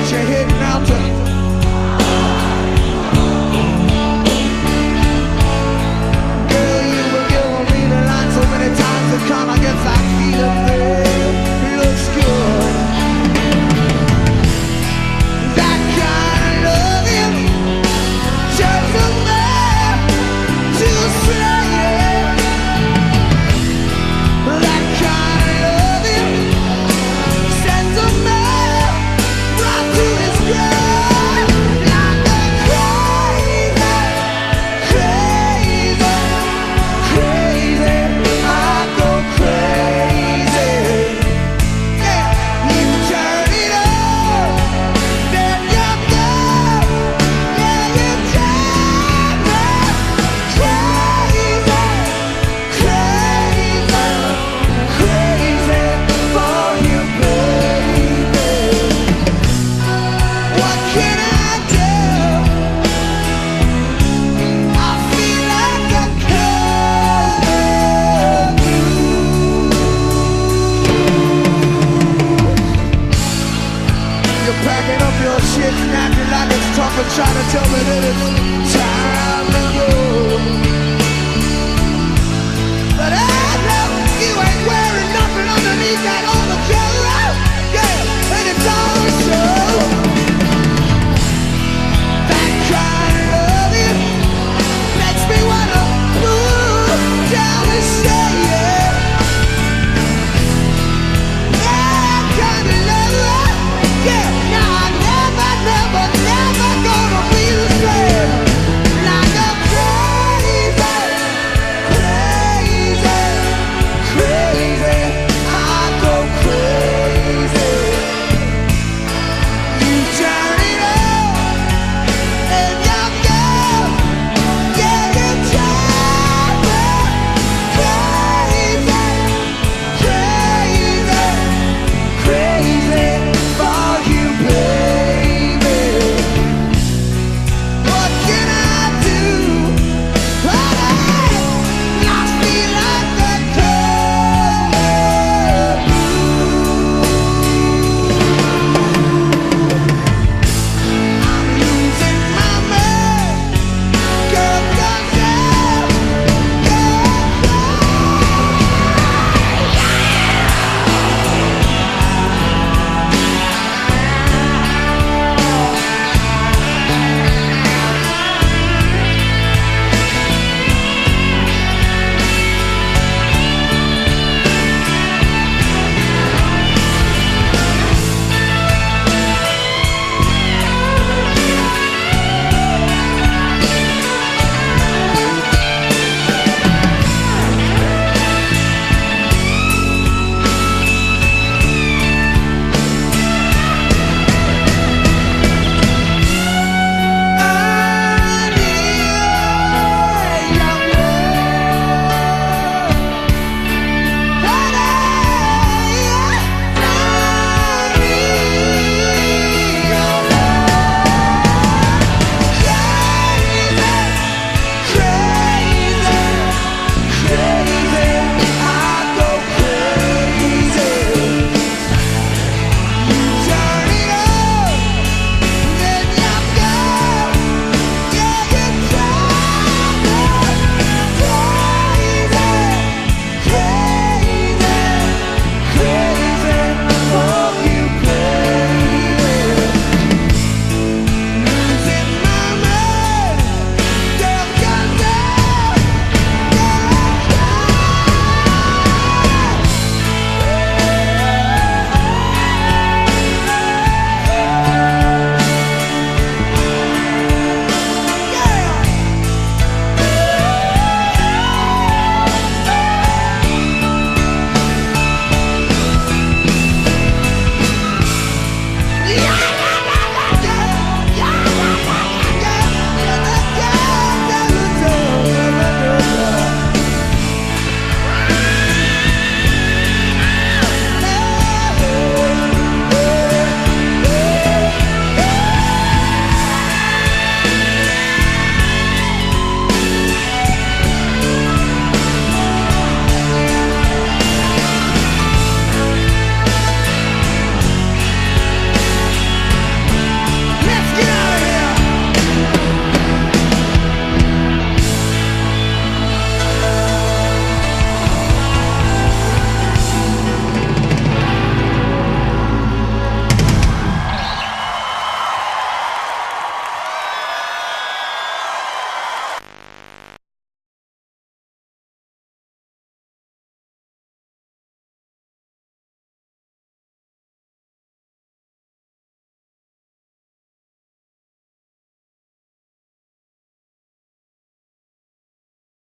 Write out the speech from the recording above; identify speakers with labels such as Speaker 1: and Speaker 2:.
Speaker 1: get your head out to. Girl, you were giving me the line so many times to come. I guess I feel it there. It looks good. That kind of loving just a man to say it. That kind of loving sends a man right to his grave. Like a crazy, crazy, crazy. I go crazy. Yeah, you turn it on, then you go. Yeah, you drive me crazy, crazy, crazy for you, baby. What can I do? I feel like I could. You're packing up your shit and acting like it's tough and trying to tell me that it's